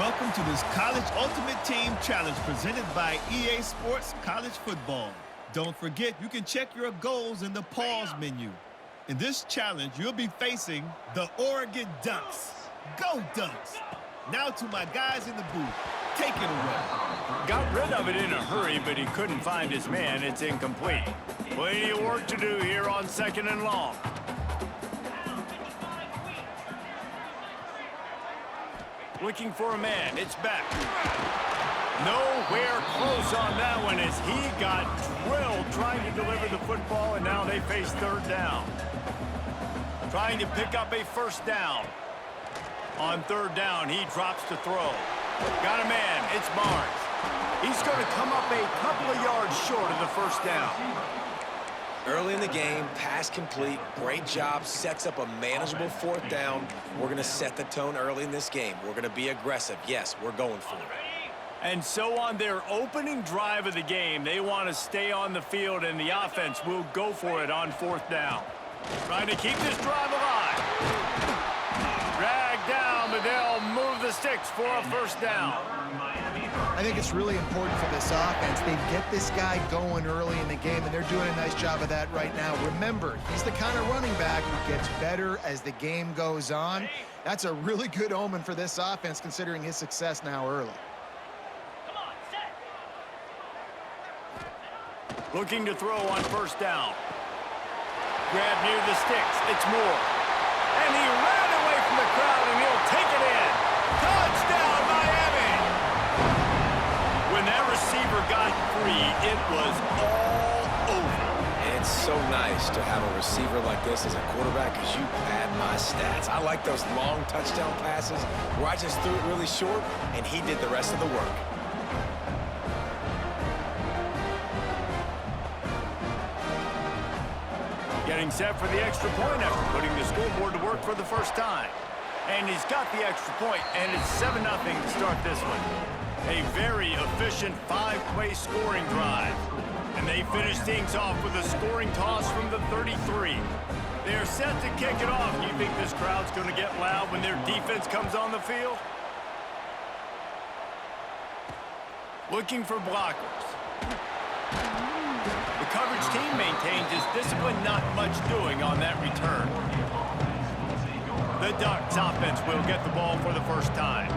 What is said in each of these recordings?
Welcome to this College Ultimate Team Challenge presented by EA Sports College Football. Don't forget, you can check your goals in the pause menu. In this challenge, you'll be facing the Oregon Ducks. Go Ducks! Now to my guys in the booth. Take it away. Got rid of it in a hurry, but he couldn't find his man. It's incomplete. Plenty of work to do here on 2nd and long. Looking for a man. It's back. Nowhere close on that one as he got drilled trying to deliver the football, and now they face 3rd down. Trying to pick up a 1st down. On 3rd down, he drops to throw. Got a man. It's Barnes. He's going to come up a couple of yards short of the 1st down. Early in the game, pass complete, great job, sets up a manageable 4th down. We're going to set the tone early in this game. We're going to be aggressive. Yes, we're going for it. And so on their opening drive of the game, they want to stay on the field, and the offense will go for it on 4th down. Trying to keep this drive alive. Dragged down, but they'll move the sticks for a 1st down. I think it's really important for this offense. They get this guy going early in the game, and they're doing a nice job of that right now. Remember, he's the kind of running back who gets better as the game goes on. That's a really good omen for this offense, considering his success now early. Looking to throw on 1st down. Grab near the sticks. It's Moore. And he ran away from the crowd, and he'll take it in. Touchdown, Miami! When that receiver got free, it was all over. And it's so nice to have a receiver like this as a quarterback because you pad my stats. I like those long touchdown passes where I just threw it really short, and he did the rest of the work. Getting set for the extra point after putting the scoreboard to work for the 1st time. And he's got the extra point, and it's 7-0 to start this one. A very efficient 5-play scoring drive. And they finish things off with a scoring toss from the 33. They're set to kick it off. Do you think this crowd's going to get loud when their defense comes on the field? Looking for blockers. The coverage team maintains his discipline, not much doing on that return. The Ducks offense will get the ball for the 1st time.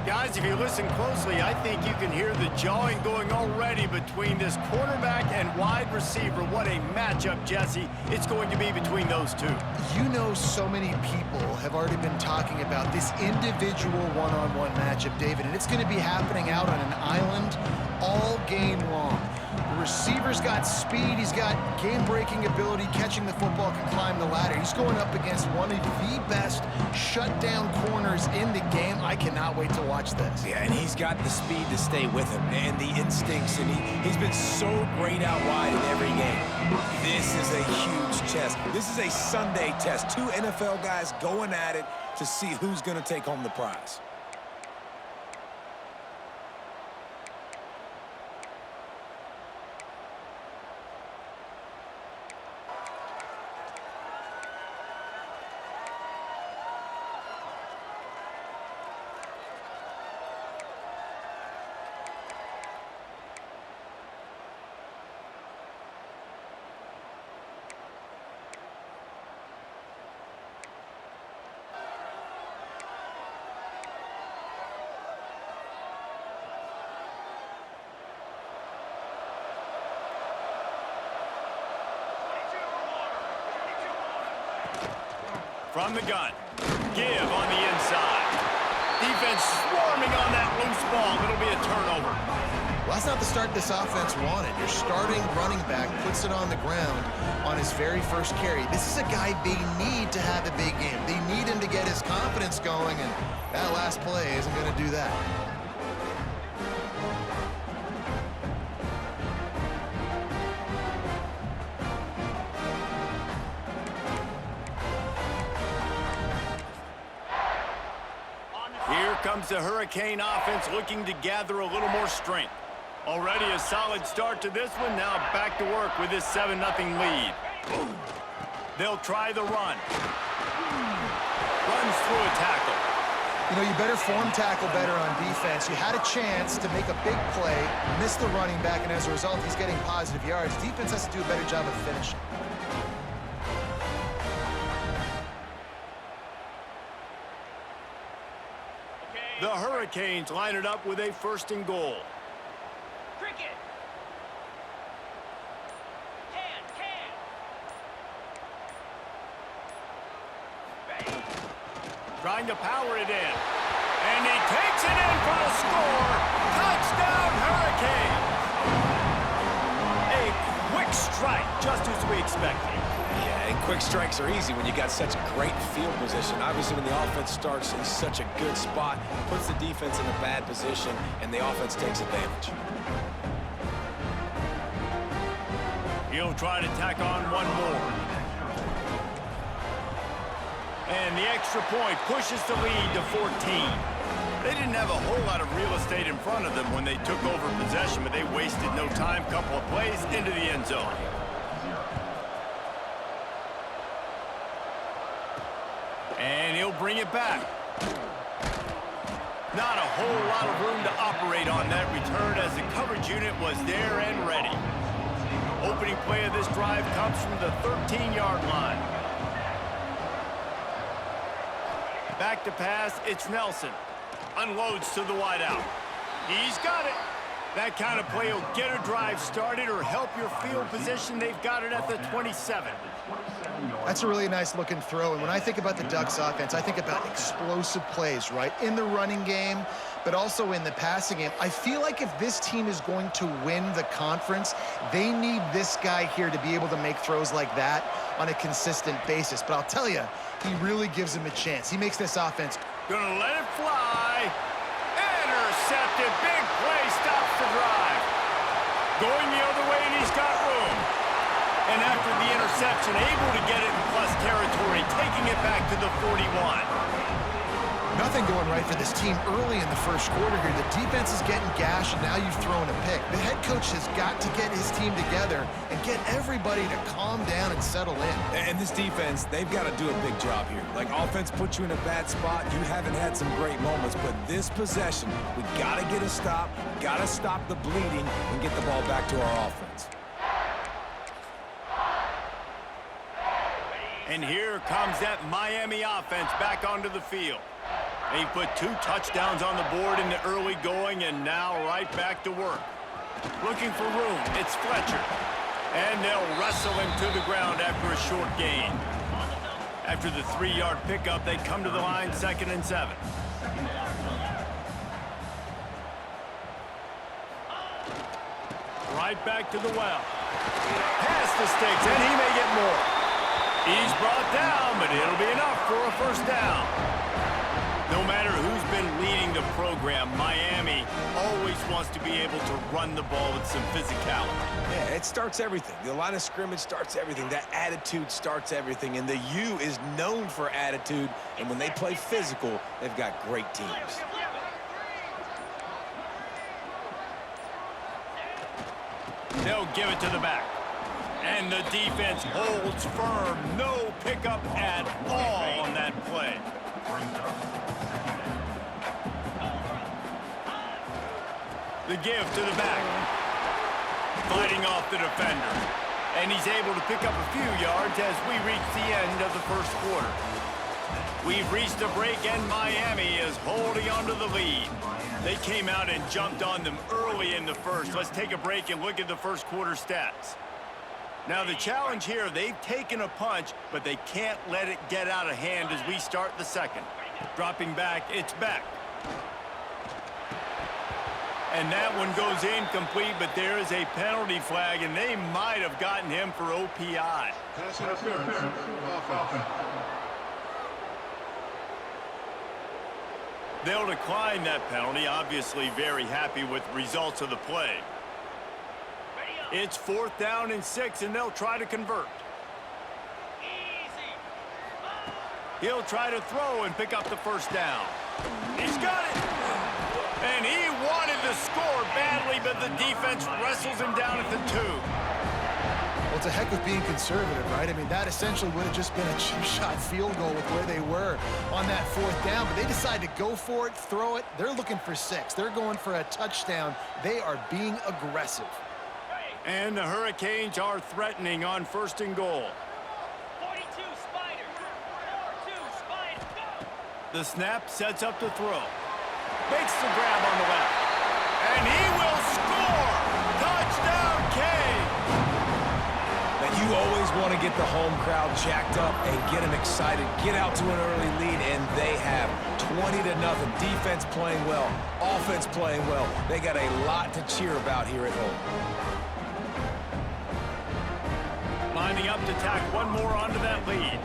Guys, if you listen closely, I think you can hear the jawing going already between this quarterback and wide receiver. What a matchup, Jesse, it's going to be between those two. You know, so many people have already been talking about this individual one-on-one matchup, David, and it's going to be happening out on an island all game long. The receiver's got speed, he's got game-breaking ability, catching the football, can climb the ladder. He's going up against one of the best shutdown corners in the game. I cannot wait to watch this. Yeah, and he's got the speed to stay with him and the instincts, and he's been so great out wide in every game. This is a huge test. This is a Sunday test. 2 NFL guys going at it to see who's going to take home the prize. From the gun. Give on the inside. Defense swarming on that loose ball. It'll be a turnover. Well, that's not the start this offense wanted. Your starting running back puts it on the ground on his very 1st carry. This is a guy they need to have a big game. They need him to get his confidence going, and that last play isn't going to do that. Here comes the Hurricane offense looking to gather a little more strength. Already a solid start to this one. Now back to work with this 7-0 lead. They'll try the run. Runs through a tackle. You know, you better form tackle better on defense. You had a chance to make a big play, missed the running back, and as a result, he's getting positive yards. Defense has to do a better job of finishing. The Hurricanes line it up with a 1st and goal. Cricket. Trying to power it in. And he takes it in for the score. Touchdown, Hurricanes. A quick strike, just as we expected. Yeah, and quick strikes are easy when you got such great field position. Obviously, when the offense starts in such a good spot, puts the defense in a bad position, and the offense takes advantage. He'll try to tack on one more. And the extra point pushes the lead to 14. They didn't have a whole lot of real estate in front of them when they took over possession, but they wasted no time. Couple of plays into the end zone. And he'll bring it back. Not a whole lot of room to operate on that return as the coverage unit was there and ready. Opening play of this drive comes from the 13-yard line. Back to pass, it's Nelson. Unloads to the wideout. He's got it. That kind of play will get a drive started or help your field position. They've got it at the 27. That's a really nice looking throw. And when I think about the Ducks offense, I think about explosive plays, right? In the running game, but also in the passing game. I feel like if this team is going to win the conference, they need this guy here to be able to make throws like that on a consistent basis. But I'll tell you, he really gives him a chance. He makes this offense. Gonna let it fly. Intercepted. Big play. Stops the drive. Going the other way, and he's got room. And after the interception, able to get it in plus territory, taking it back to the 41. Nothing going right for this team early in the first quarter here. The defense is getting gashed, and now you've thrown a pick. The head coach has got to get his team together and get everybody to calm down and settle in. And this defense, they've got to do a big job here. Like, offense puts you in a bad spot. You haven't had some great moments, but this possession, we got to get a stop, got to stop the bleeding, and get the ball back to our offense. And here comes that Miami offense back onto the field. They put 2 touchdowns on the board in the early going, and now right back to work. Looking for room, it's Fletcher. And they'll wrestle him to the ground after a short gain. After the 3-yard pickup, they come to the line, 2nd and 7. Right back to the well. Past the sticks, and he may get more. He's brought down, but it'll be enough for a 1st down. No matter who's been leading the program, Miami always wants to be able to run the ball with some physicality. Yeah, it starts everything. The line of scrimmage starts everything. That attitude starts everything. And the U is known for attitude. And when they play physical, they've got great teams. They'll give it to the back. And the defense holds firm. No pickup at all on that play. The give to the back. Fighting off the defender. And he's able to pick up a few yards as we reach the end of the first quarter. We've reached a break, and Miami is holding on to the lead. They came out and jumped on them early in the first. Let's take a break and look at the first quarter stats. Now, the challenge here, they've taken a punch, but they can't let it get out of hand as we start the second. Dropping back, it's back. And that one goes incomplete, but there is a penalty flag, and they might have gotten him for OPI. Pass interference. Offense. They'll decline that penalty, obviously very happy with the results of the play. It's 4th down and 6, and they'll try to convert. He'll try to throw and pick up the 1st down. He's got it! And he wanted to score badly, but the defense wrestles him down at the 2. Well, it's a heck of being conservative, right? I mean, that essentially would have just been a chip shot field goal with where they were on that 4th down, but they decided to go for it, throw it. They're looking for 6. They're going for a touchdown. They are being aggressive. And the Hurricanes are threatening on 1st and goal. 42 Spiders. 42 Spiders. Go! The snap sets up the throw. Makes the grab on the left. And he will score! Touchdown, Kane! Now, you always want to get the home crowd jacked up and get them excited, get out to an early lead, and they have 20-0. Defense playing well, offense playing well. They got a lot to cheer about here at home. Lining up to tack one more onto that lead.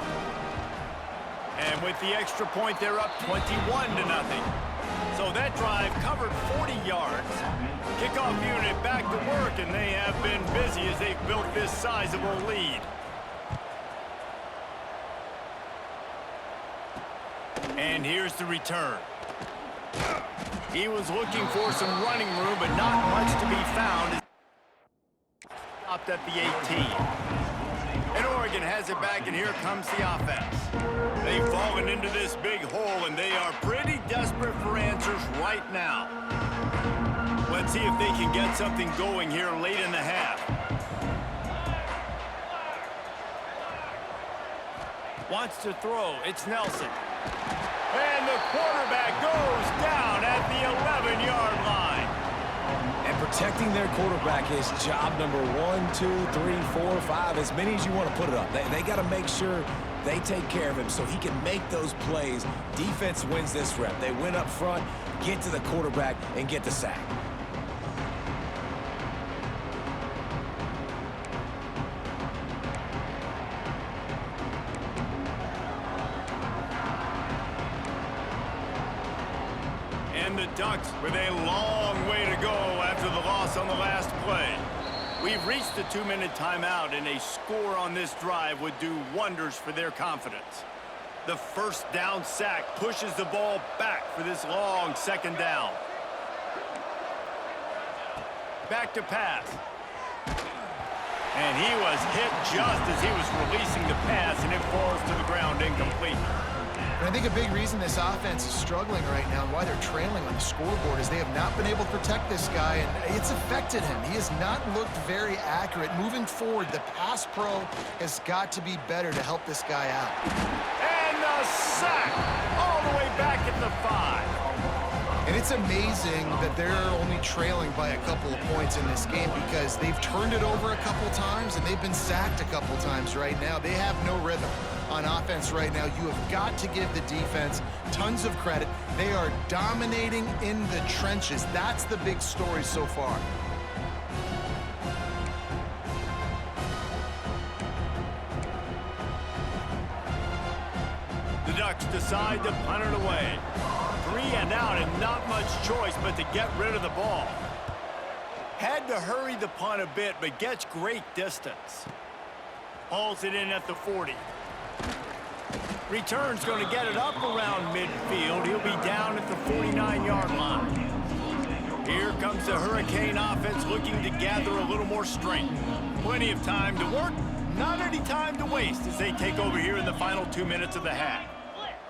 And with the extra point, they're up 21-0. So that drive covered 40 yards. Kickoff unit back to work, and they have been busy as they've built this sizable lead. And here's the return. He was looking for some running room, but not much to be found. Stopped at the 18. And Oregon has it back, and here comes the offense. They've fallen into this big hole, and they are pretty desperate for answers right now. Let's see if they can get something going here late in the half. Wants to throw. It's Nelson. And the quarterback goes down at the 11-yard line. And protecting their quarterback is job number 1, 2, 3, 4, 5, as many as you want to put it up. They got to make sure they take care of him so he can make those plays. Defense wins this rep. They win up front, get to the quarterback, and get the sack. And the Ducks with a long way to go after the loss on the last play. We've reached the 2-minute timeout, and a score on this drive would do wonders for their confidence. The 1st down sack pushes the ball back for this long 2nd down. Back to pass. And he was hit just as he was releasing the pass, and it falls to the ground incomplete. And I think a big reason this offense is struggling right now and why they're trailing on the scoreboard is they have not been able to protect this guy, and it's affected him. He has not looked very accurate. Moving forward, the pass pro has got to be better to help this guy out. And the sack all the way back at the 5. And it's amazing that they're only trailing by a couple of points in this game because they've turned it over a couple times and they've been sacked a couple times right now. They have no rhythm on offense right now. You have got to give the defense tons of credit. They are dominating in the trenches. That's the big story so far. The Ducks decide to punt it away. 3 and out, and not much choice but to get rid of the ball. Had to hurry the punt a bit, but gets great distance. Hauls it in at the 40. Return's going to get it up around midfield. He'll be down at the 49-yard line. Here comes the Hurricane offense looking to gather a little more strength. Plenty of time to work, not any time to waste as they take over here in the final 2 minutes of the half.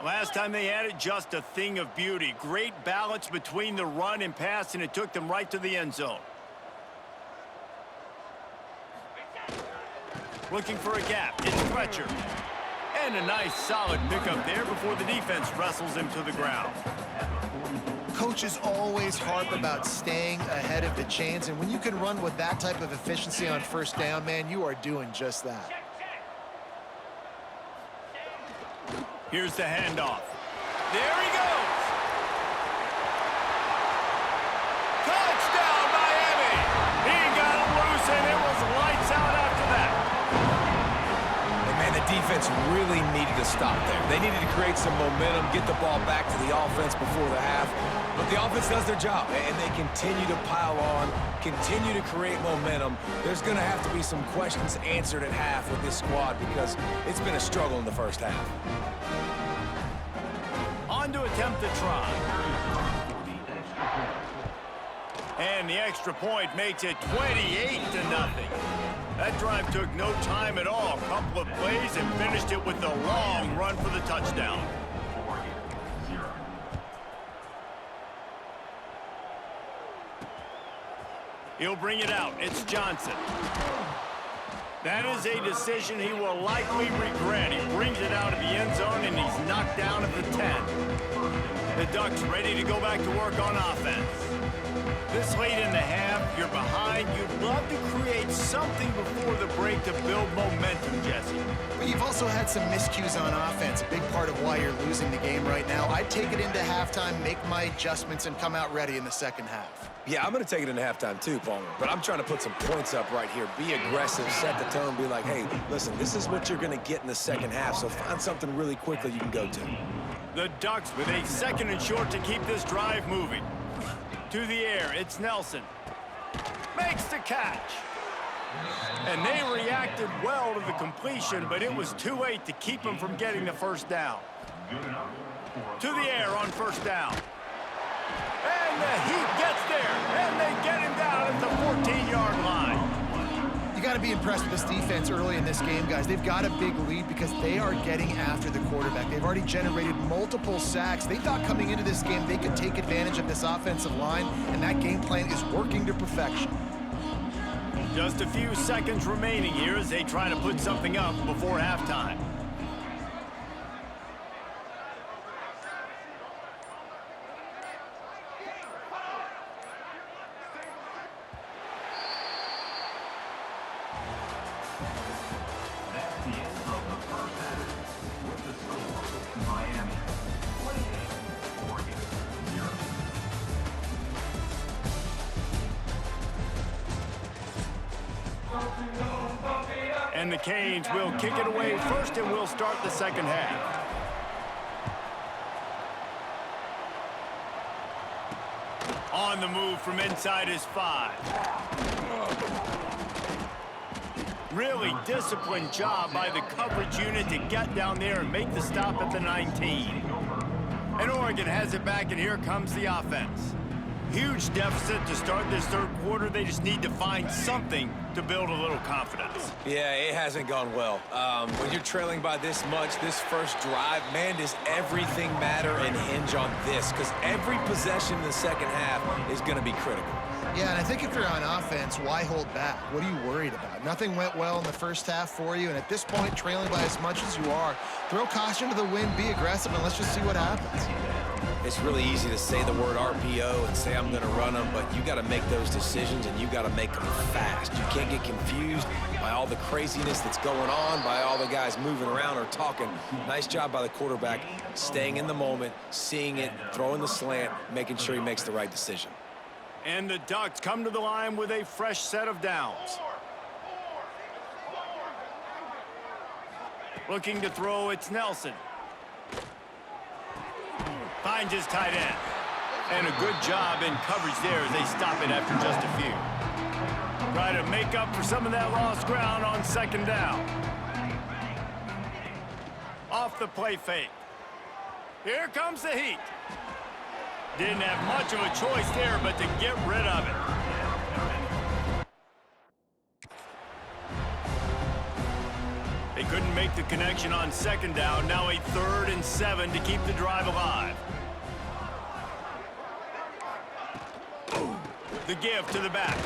Last time they had it, just a thing of beauty. Great balance between the run and pass, and it took them right to the end zone. Looking for a gap. It's Fletcher. And a nice, solid pickup there before the defense wrestles him to the ground. Coaches always harp about staying ahead of the chains, and when you can run with that type of efficiency on 1st down, man, you are doing just that. Here's the handoff. There he goes. Touchdown, Miami. He got it loose, and it was lights out after that. And man, the defense really needed to stop there. They needed to create some momentum, get the ball back to the offense before the half. But the offense does their job, and they continue to pile on, continue to create momentum. There's going to have to be some questions answered at half with this squad because it's been a struggle in the 1st half. On to attempt the try. And the extra point makes it 28-0. That drive took no time at all. A couple of plays and finished it with a long run for the touchdown. He'll bring it out. It's Johnson. That is a decision he will likely regret. He brings it out of the end zone, and he's knocked down at the 10. The Ducks ready to go back to work on offense. This late in the half, you're behind. You'd love to create something before the break to build momentum, Jesse. But you've also had some miscues on offense, a big part of why you're losing the game right now. I'd take it into halftime, make my adjustments, and come out ready in the second half. Yeah, I'm going to take it into halftime too, Palmer. But I'm trying to put some points up right here. Be aggressive, set the tone, be like, hey, listen, this is what you're going to get in the second half, so find something really quickly you can go to. The Ducks with a second and short to keep this drive moving. To the air, it's Nelson. Makes the catch. And they reacted well to the completion, but it was too late to keep them from getting the first down. To the air on first down. And the Heat gets there, and they get him down at the 14-yard line. You got to be impressed with this defense early in this game, guys. They've got a big lead because they are getting after the quarterback. They've already generated multiple sacks. They thought coming into this game they could take advantage of this offensive line, and that game plan is working to perfection. Just a few seconds remaining here as they try to put something up before halftime. And the Canes will kick it away first, and we'll start the second half. On the move from inside his 5. Really disciplined job by the coverage unit to get down there and make the stop at the 19. And Oregon has it back, and here comes the offense. Huge deficit to start this third quarter. They just need to find something to build a little confidence. Yeah, it hasn't gone well. When you're trailing by this much, this first drive, man, does everything matter and hinge on this? Because every possession in the second half is going to be critical. Yeah, and I think if you're on offense, why hold back? What are you worried about? Nothing went well in the first half for you, and at this point, trailing by as much as you are, throw caution to the wind, be aggressive, and let's just see what happens. It's really easy to say the word RPO and say I'm going to run them, but you got to make those decisions, and you got to make them fast. You can't get confused by all the craziness that's going on, by all the guys moving around or talking. Nice job by the quarterback, staying in the moment, seeing it, throwing the slant, making sure he makes the right decision. And the Ducks come to the line with a fresh set of downs. Looking to throw, it's Nelson. Finds his tight end. And a good job in coverage there as they stop it after just a few. Try to make up for some of that lost ground on second down. Off the play fake. Here comes the Heat. Didn't have much of a choice there, but to get rid of it. They couldn't make the connection on second down. Now a 3rd and 7 to keep the drive alive. The give to the back.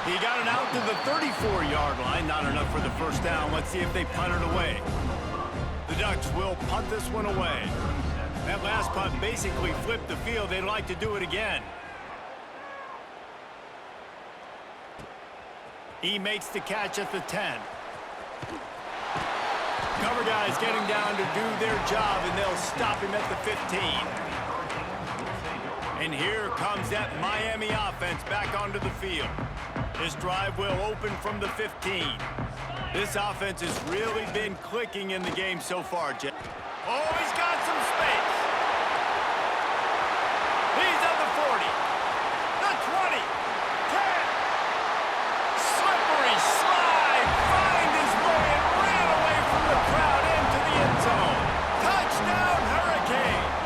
He got it out to the 34-yard line. Not enough for the first down. Let's see if they punt it away. The Ducks will punt this one away. That last punt basically flipped the field. They'd like to do it again. He makes the catch at the 10. Cover guys getting down to do their job, and they'll stop him at the 15. And here comes that Miami offense back onto the field. This drive will open from the 15. This offense has really been clicking in the game so far, Jeff. Oh, he's got some space. He's at the 40, the 20, 10. Slippery slide, find his way and ran away from the crowd into the end zone. Touchdown, Hurricanes.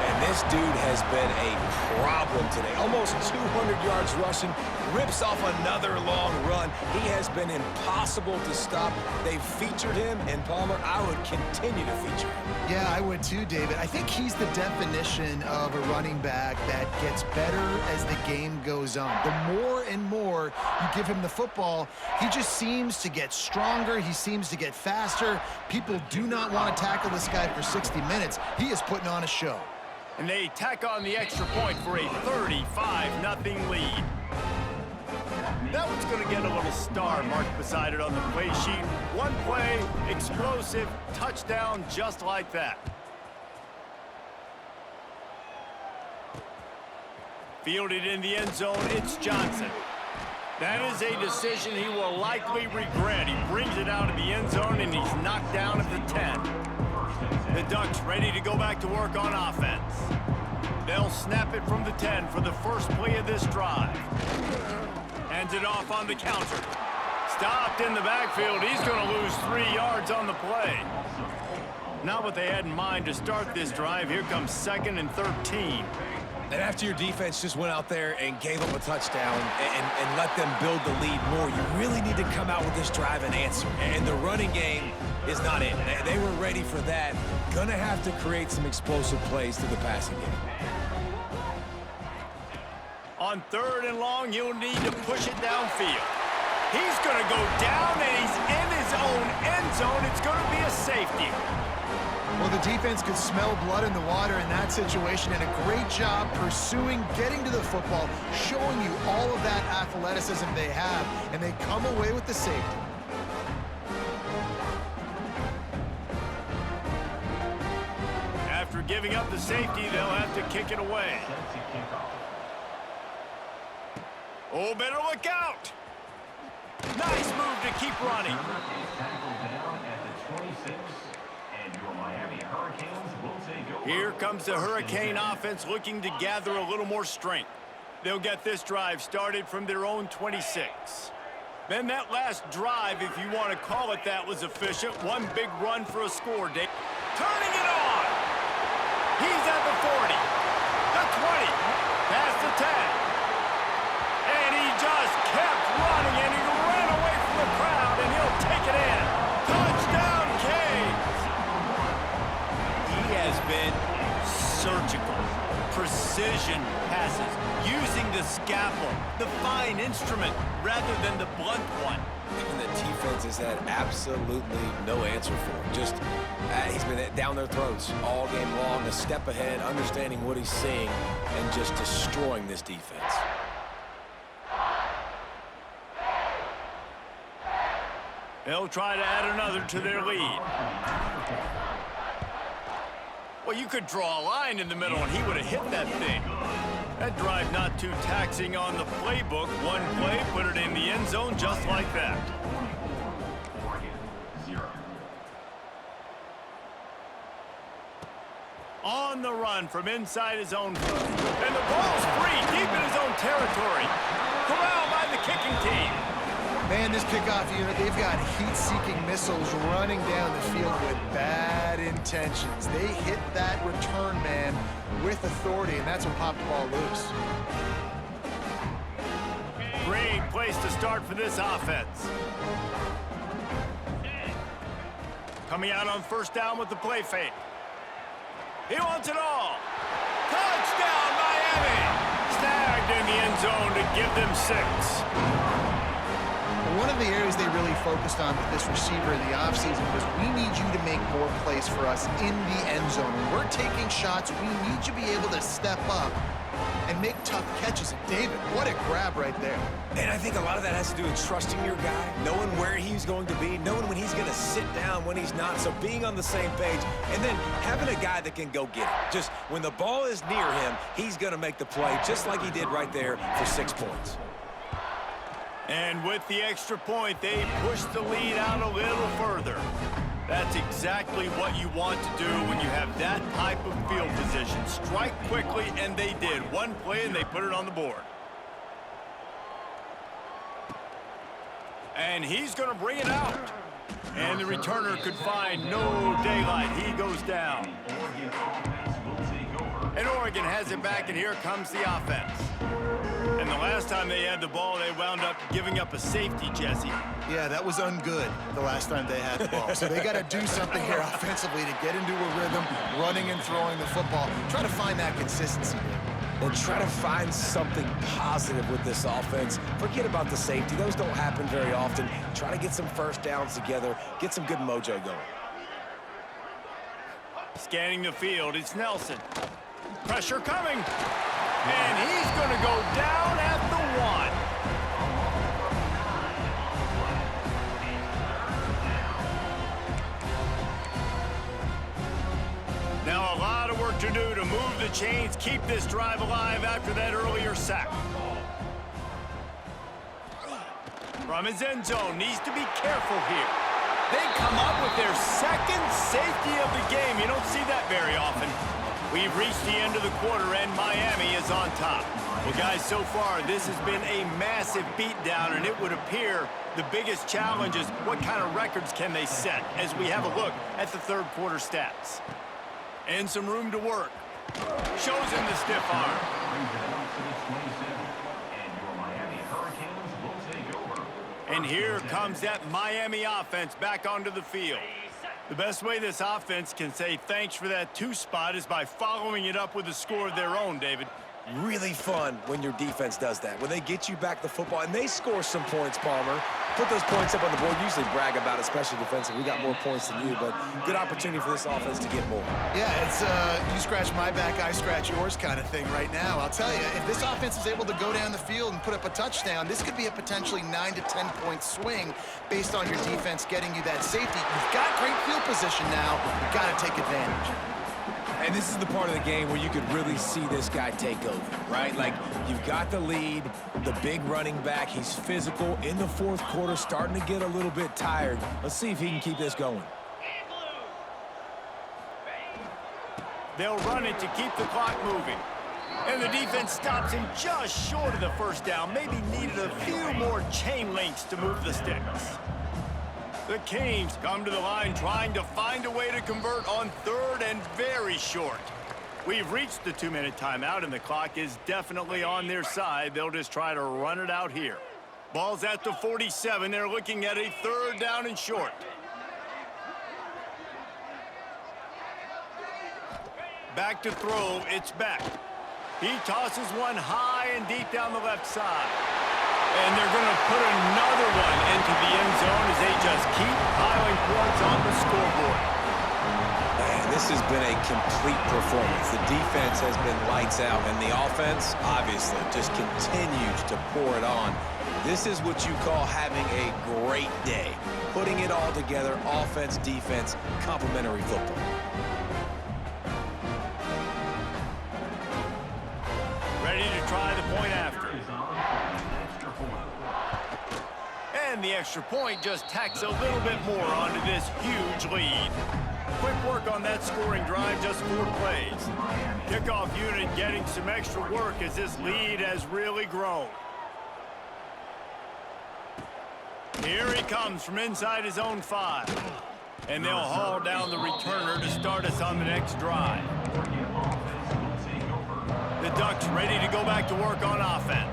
And this dude has been a problem today. Almost 200 yards rushing, rips off another long run. He has been impossible to stop. They've featured him, and Palmer, I would continue to feature him. Yeah, I would too, David. I think he's the definition of a running back that gets better as the game goes on. The more and more you give him the football, he just seems to get stronger. He seems to get faster. People do not want to tackle this guy for 60 minutes. He is putting on a show. And they tack on the extra point for a 35-0 lead. That one's going to get a little star marked beside it on the play sheet. One play, explosive, touchdown just like that. Fielded in the end zone, it's Johnson. That is a decision he will likely regret. He brings it out of the end zone, and he's knocked down at the 10. The Ducks ready to go back to work on offense. They'll snap it from the 10 for the first play of this drive. Hands it off on the counter. Stopped in the backfield. He's going to lose 3 yards on the play. Not what they had in mind to start this drive. Here comes 2nd and 13. And after your defense just went out there and gave them a touchdown and let them build the lead more, you really need to come out with this drive and answer. And the running game is not it. They were ready for that. Gonna have to create some explosive plays through the passing game. On 3rd and long, you'll need to push it downfield. He's going to go down, and he's in his own end zone. It's going to be a safety. Well, the defense could smell blood in the water in that situation, and a great job pursuing, getting to the football, showing you all of that athleticism they have, and they come away with the safety. After giving up the safety, they'll have to kick it away. Oh, better look out! Nice move to keep running. Here comes the Hurricane offense looking to gather a little more strength. They'll get this drive started from their own 26. Then that last drive, if you want to call it that, was efficient. One big run for a score, Dave. Turning it on! He's at the 40, the 20, past the 10. And he just kept running, and he ran away from the crowd, and he'll take it in. Touchdown, Canes! He has been surgical, precision passes, using the scalpel, the fine instrument, rather than the blunt one. And the defense has had absolutely no answer for him. Just, he's been down their throats all game long, a step ahead, understanding what he's seeing, and just destroying this defense. They'll try to add another to their lead. Well, you could draw a line in the middle, and he would have hit that thing. That drive not too taxing on the playbook. One play, put it in the end zone just like that. On the run from inside his own. And the ball's free, deep in his own territory. Corralled by the kicking team. Man, this kickoff unit, they've got heat-seeking missiles running down the field with bad intentions. They hit that return man with authority, and that's what popped the ball loose. Great place to start for this offense. Coming out on 1st down with the play fake. He wants it all. Touchdown, Miami! Snagged in the end zone to give them 6. One of the areas they really focused on with this receiver in the offseason was we need you to make more plays for us in the end zone. When we're taking shots, we need you to be able to step up and make tough catches. And David, what a grab right there. And I think a lot of that has to do with trusting your guy, knowing where he's going to be, knowing when he's going to sit down, when he's not. So being on the same page, and then having a guy that can go get it. Just when the ball is near him, he's going to make the play, just like he did right there for 6 points. And with the extra point, they push the lead out a little further. That's exactly what you want to do when you have that type of field position. Strike quickly, and they did. One play, and they put it on the board. And he's going to bring it out. And the returner could find no daylight. He goes down. And Oregon has it back, and here comes the offense. And the last time they had the ball, they wound up giving up a safety, Jesse. Yeah, that was ungood the last time they had the ball. So they got to do something here offensively to get into a rhythm, running and throwing the football. Try to find that consistency. Or try to find something positive with this offense. Forget about the safety. Those don't happen very often. Try to get some first downs together, get some good mojo going. Scanning the field, it's Nelson. Pressure coming. And he's going to go down at the 1. Now a lot of work to do to move the chains, keep this drive alive after that earlier sack. From his end zone, needs to be careful here. They come up with their second safety of the game. You don't see that very often. We've reached the end of the quarter, and Miami is on top. Well, guys, so far, this has been a massive beatdown, and it would appear the biggest challenge is what kind of records can they set as we have a look at the third quarter stats. And some room to work. Shows him the stiff arm. And here comes that Miami offense back onto the field. The best way this offense can say thanks for that 2 spot is by following it up with a score of their own, David. Really fun when your defense does that, when they get you back the football, and they score some points, Palmer. Put those points up on the board. Usually brag about it, especially defensive. We got more points than you, but good opportunity for this offense to get more. Yeah, it's you scratch my back, I scratch yours kind of thing right now. I'll tell you, if this offense is able to go down the field and put up a touchdown, this could be a potentially 9 to 10 point swing based on your defense getting you that safety. You've got great field position now. You've got to take advantage. And this is the part of the game where you could really see this guy take over, right? Like, you've got the lead, the big running back. He's physical in the fourth quarter, starting to get a little bit tired. Let's see if he can keep this going. They'll run it to keep the clock moving. And the defense stops him just short of the first down. Maybe needed a few more chain links to move the sticks. The Kings come to the line trying to find a way to convert on third and very short. We've reached the 2-minute timeout, and the clock is definitely on their side. They'll just try to run it out here. Ball's at the 47. They're looking at a 3rd down and short. Back to throw. It's Beck. He tosses one high and deep down the left side. And they're going to put another one into the end zone as they just keep piling points on the scoreboard. Man, this has been a complete performance. The defense has been lights out, and the offense, obviously, just continues to pour it on. This is what you call having a great day. Putting it all together, offense, defense, complementary football. Ready to try the point after. And the extra point just tacks a little bit more onto this huge lead. Quick work on that scoring drive, just 4 plays. Kickoff unit getting some extra work as this lead has really grown. Here he comes from inside his own 5. And they'll haul down the returner to start us on the next drive. The Ducks ready to go back to work on offense.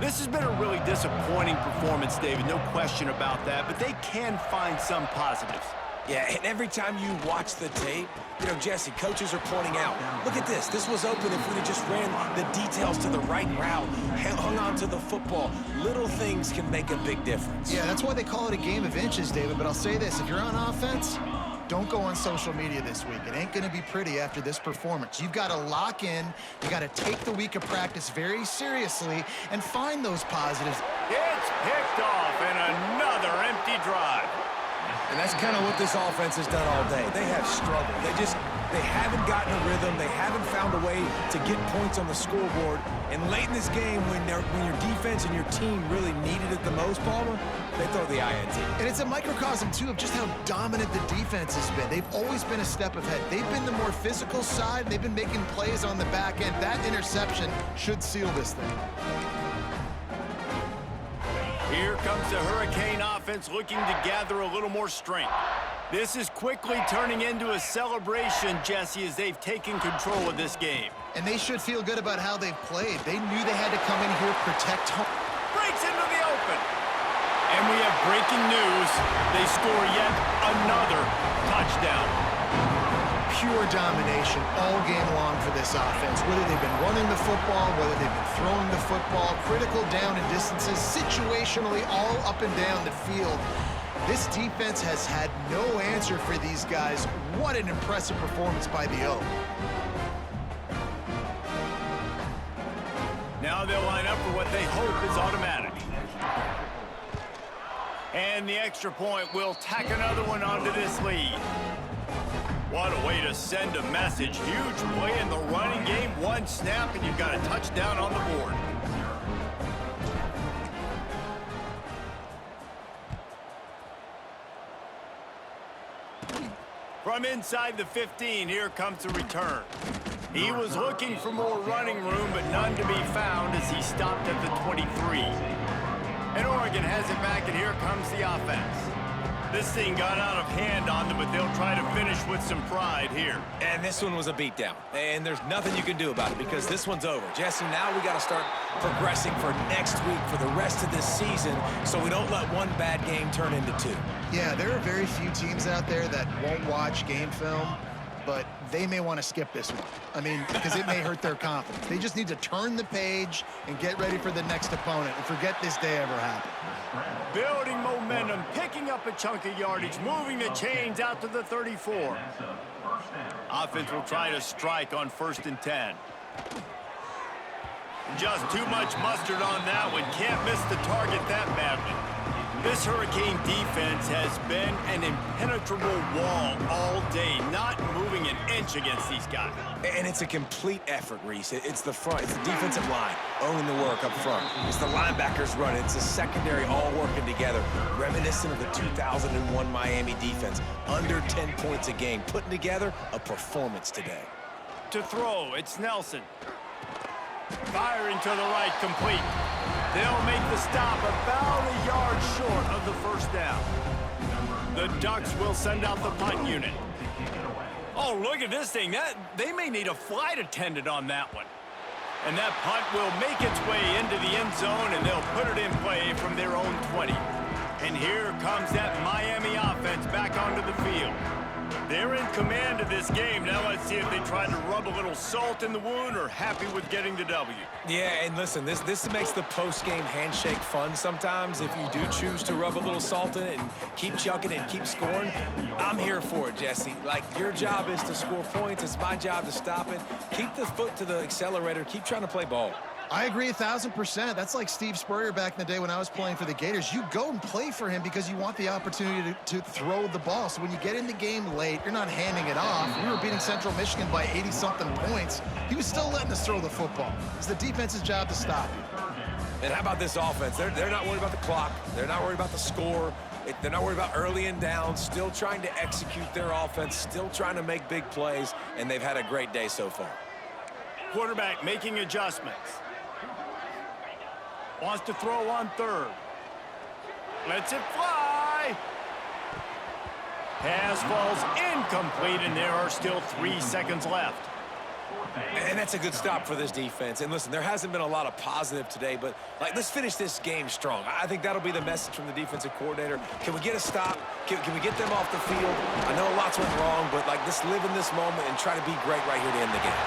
This has been a really disappointing performance, David, no question about that, but they can find some positives. Yeah, and every time you watch the tape, you know, Jesse, coaches are pointing out, look at this. This was open if we just ran the details to the right route, hung on to the football. Little things can make a big difference. Yeah, that's why they call it a game of inches, David, but I'll say this. If you're on offense, don't go on social media this week. It ain't going to be pretty after this performance. You've got to lock in. You got to take the week of practice very seriously and find those positives. It's picked off and another empty drive. And that's kind of what this offense has done all day. They have struggled. They haven't gotten a rhythm. They haven't found a way to get points on the scoreboard. And late in this game, when your defense and your team really needed it the most, Palmer, they throw the INT. And it's a microcosm, too, of just how dominant the defense has been. They've always been a step ahead. They've been the more physical side. They've been making plays on the back end. That interception should seal this thing. Here comes the Hurricane offense looking to gather a little more strength. This is quickly turning into a celebration, Jesse, as they've taken control of this game. And they should feel good about how they've played. They knew they had to come in here, protect home. Breaks into the open. And we have breaking news. They score yet another touchdown. Pure domination all game long for this offense. Whether they've been running the football, whether they've been throwing the football, critical down and distances, situationally all up and down the field. This defense has had no answer for these guys. What an impressive performance by the O. Now they'll line up for what they hope is automatic. And the extra point will tack another one onto this lead. What a way to send a message. Huge play in the running game. One snap, and you've got a touchdown on the board. From inside the 15, here comes the return. He was looking for more running room, but none to be found as he stopped at the 23. And Oregon has it back, and here comes the offense. This thing got out of hand on them, but they'll try to finish with some pride here. And this one was a beatdown. And there's nothing you can do about it because this one's over. Jesse, now we got to start progressing for next week for the rest of this season so we don't let one bad game turn into two. Yeah, there are very few teams out there that won't watch game film, but they may want to skip this one. I mean, because it may hurt their confidence. They just need to turn the page and get ready for the next opponent and forget this day ever happened. Building momentum, picking up a chunk of yardage, moving the chains out to the 34. Offense will try to strike on 1st and 10. Just too much mustard on that one. Can't miss the target that badly. This Hurricane defense has been an impenetrable wall all day, not moving an inch against these guys. And it's a complete effort, Reese. It's the front. It's the defensive line owning the work up front. It's the linebackers running. It's the secondary all working together, reminiscent of the 2001 Miami defense. Under 10 points a game, putting together a performance today. To throw, it's Nelson. Firing to the right, complete. They'll make the stop about a yard short of the 1st down. The Ducks will send out the punt unit. Oh, look at this thing. They may need a flight attendant on that one. And that punt will make its way into the end zone, and they'll put it in play from their own 20. And here comes that Miami offense back onto the field. They're in command of this game. Now let's see if they try to rub a little salt in the wound or happy with getting the W. Yeah, and listen, this makes the post-game handshake fun sometimes if you do choose to rub a little salt in it and keep chucking and keep scoring. I'm here for it, Jesse. Like, your job is to score points. It's my job to stop it. Keep the foot to the accelerator. Keep trying to play ball. I agree 1,000%. That's like Steve Spurrier back in the day when I was playing for the Gators. You go and play for him because you want the opportunity to throw the ball. So when you get in the game late, you're not handing it off. We were beating Central Michigan by 80-something points. He was still letting us throw the football. It's the defense's job to stop you. And how about this offense? They're not worried about the clock. They're not worried about the score. They're not worried about early and down. Still trying to execute their offense. Still trying to make big plays. And they've had a great day so far. Quarterback making adjustments. Wants to throw on 3rd. Lets it fly. Pass falls incomplete, and there are still 3 seconds left. And that's a good stop for this defense. And listen, there hasn't been a lot of positive today, but let's finish this game strong. I think that'll be the message from the defensive coordinator. Can we get a stop? Can we get them off the field? I know lots went wrong, but let's live in this moment and try to be great right here to end the game.